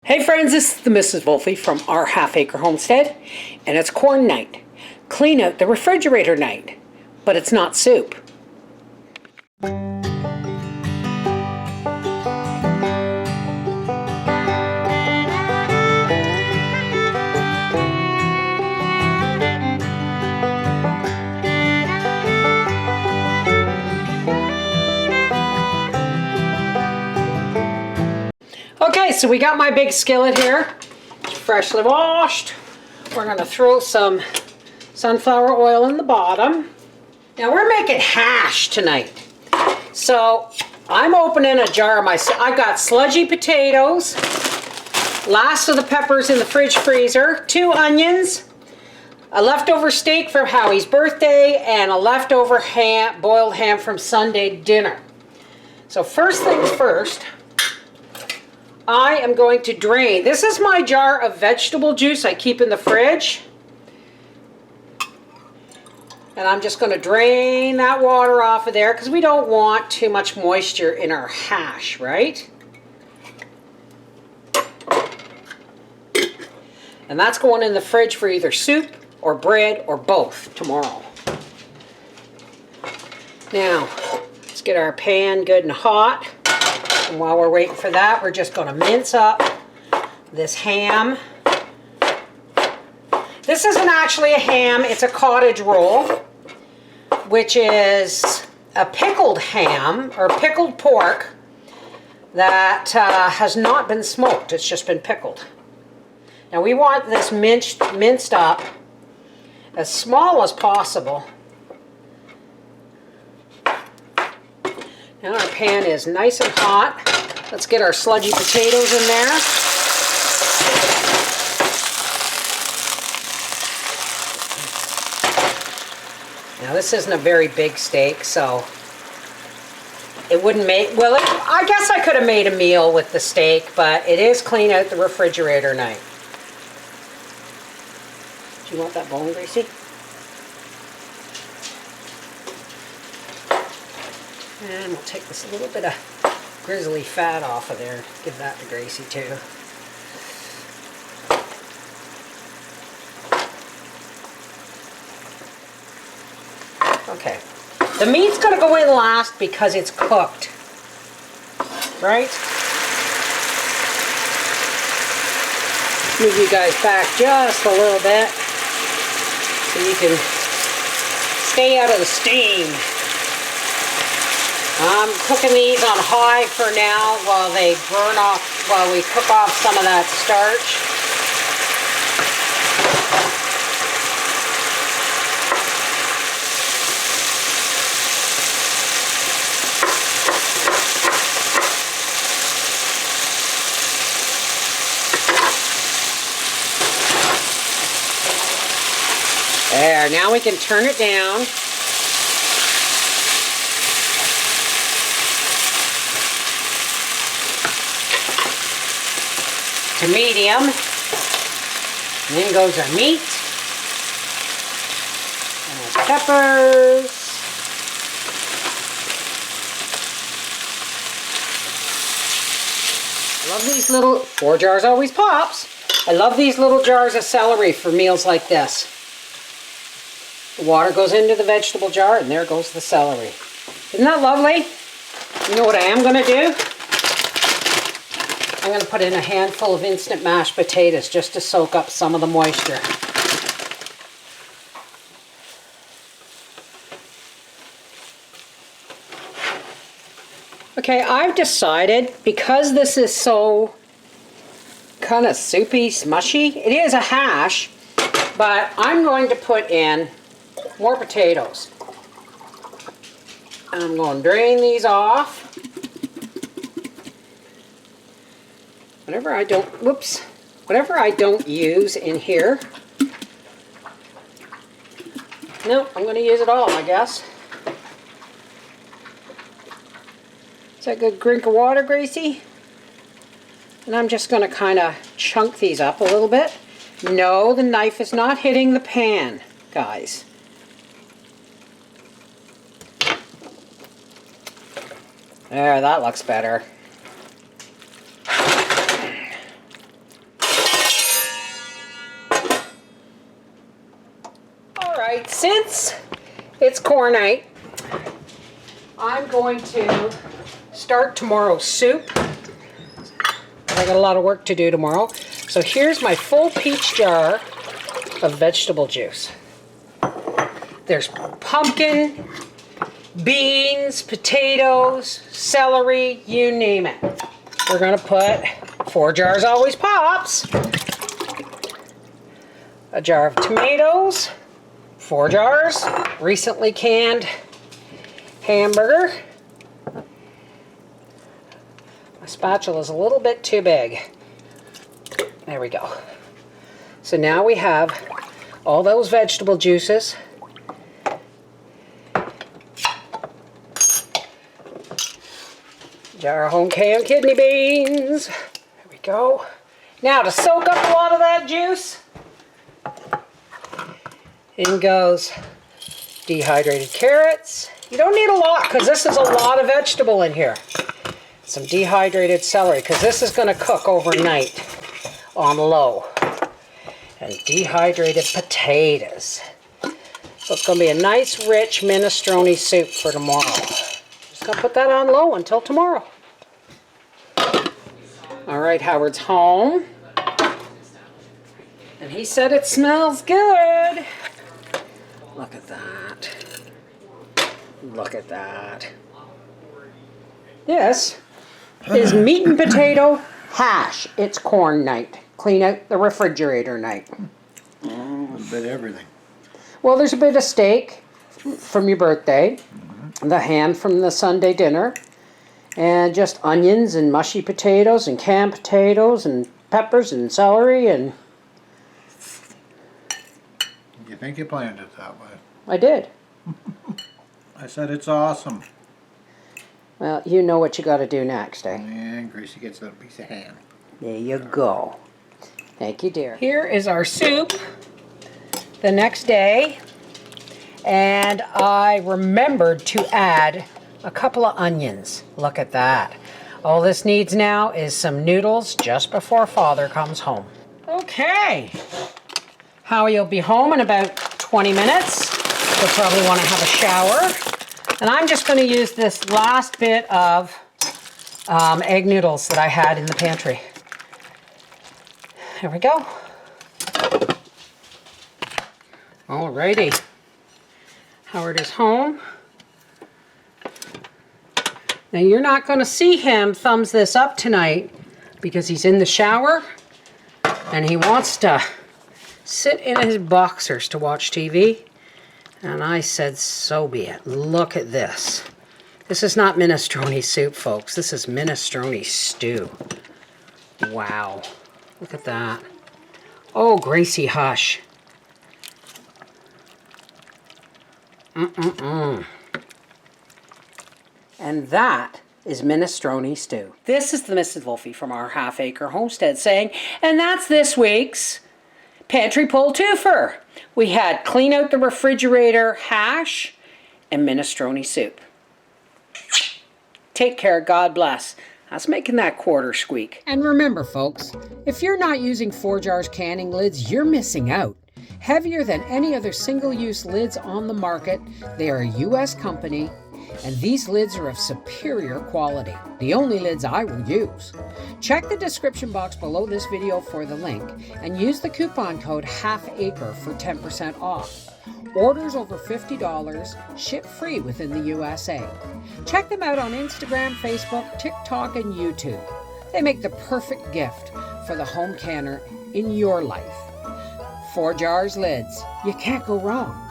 Hey friends, this is the Mrs. Wolfie from our half-acre homestead, and it's corn night. Clean out the refrigerator night, but it's not soup. Okay, so we got my big skillet here, freshly washed. We're going to throw some sunflower oil in the bottom. Now we're making hash tonight. So I'm opening a jar of I've got sludgy potatoes, last of the peppers in the fridge freezer, 2 onions, a leftover steak from Howie's birthday, and a leftover boiled ham from Sunday dinner. So first things first, I am going to drain. This is my jar of vegetable juice I keep in the fridge. And I'm just going to drain that water off of there because we don't want too much moisture in our hash, right? And that's going in the fridge for either soup or bread or both tomorrow. Now, let's get our pan good and hot. And while we're waiting for that, we're just going to mince up this ham. This isn't actually a ham, it's a cottage roll, which is a pickled ham or pickled pork that has not been smoked, it's just been pickled. Now we want this minced up as small as possible. Now our pan is nice and hot. Let's get our sludgy potatoes in there. Now this isn't a very big steak, so it wouldn't make, well, I guess I could have made a meal with the steak, but it is clean out the refrigerator night. Do you want that bone, Gracie? And we'll take this little bit of grizzly fat off of there. Give that to Gracie too. Okay. The meat's going to go in last because it's cooked. Right? Move you guys back just a little bit so you can stay out of the steam. I'm cooking these on high for now while they burn off, while we cook off some of that starch. There, now we can turn it down. To medium. And then goes our meat. And our peppers. I love these little, 4 jars always pops. I love these little jars of celery for meals like this. The water goes into the vegetable jar and there goes the celery. Isn't that lovely? You know what I am going to do? I'm going to put in a handful of instant mashed potatoes just to soak up some of the moisture. Okay, I've decided, because this is so kind of soupy, smushy, it is a hash, but I'm going to put in more potatoes. And I'm going to drain these off. Whatever I don't use in here. No, I'm going to use it all, I guess. Is that a good drink of water, Gracie? And I'm just going to kind of chunk these up a little bit. No, the knife is not hitting the pan, guys. There, that looks better. right, since it's corn night, I'm going to start tomorrow's soup. I got a lot of work to do tomorrow. So here's my full peach jar of vegetable juice. There's pumpkin, beans, potatoes, celery, you name it. We're gonna put 4 jars always pops. A jar of tomatoes, 4 jars, recently canned hamburger. My spatula's a little bit too big. There we go. So now we have all those vegetable juices. Jar of home canned kidney beans. There we go. Now to soak up a lot of that juice, in goes dehydrated carrots. You don't need a lot because this is a lot of vegetable in here. Some dehydrated celery because this is going to cook overnight on low. And dehydrated potatoes. So it's going to be a nice rich minestrone soup for tomorrow. Just going to put that on low until tomorrow. All right, Howard's home. And he said it smells good. Look at that. Look at that. This is meat and potato hash. It's corn night. Clean out the refrigerator night. A bit of everything. Well, there's a bit of steak from your birthday, the ham from the Sunday dinner, and just onions and mushy potatoes and canned potatoes and peppers and celery and... You think you planned it that way? I did. I said it's awesome. Well, you know what you got to do next, eh? And Gracie gets a piece of ham. There you go. Thank you, dear. Here is our soup the next day. And I remembered to add a couple of onions. Look at that. All this needs now is some noodles just before Father comes home. Okay. Howie will be home in about 20 minutes. He'll probably want to have a shower. And I'm just going to use this last bit of egg noodles that I had in the pantry. There we go. Alrighty. Howard is home. Now you're not going to see him thumbs this up tonight because he's in the shower and he wants to sit in his boxers to watch TV. And I said, so be it. Look at this. This is not minestrone soup, folks. This is minestrone stew. Wow. Look at that. Oh, Gracie, hush. And that is minestrone stew. This is the Mrs. Wolfie from our half-acre homestead saying, and that's this week's Pantry Pull Twofer. We had clean out the refrigerator hash and minestrone soup. Take care. God bless. That's making that quarter squeak. And remember, folks, if you're not using 4 jars canning lids, you're missing out. Heavier than any other single-use lids on the market, they are a U.S. company, and these lids are of superior quality. The only lids I will use. Check the description box below this video for the link, and use the coupon code HALFACRE for 10% off. Orders over $50, ship free within the USA. Check them out on Instagram, Facebook, TikTok, and YouTube. They make the perfect gift for the home canner in your life. 4 jars lids. You can't go wrong.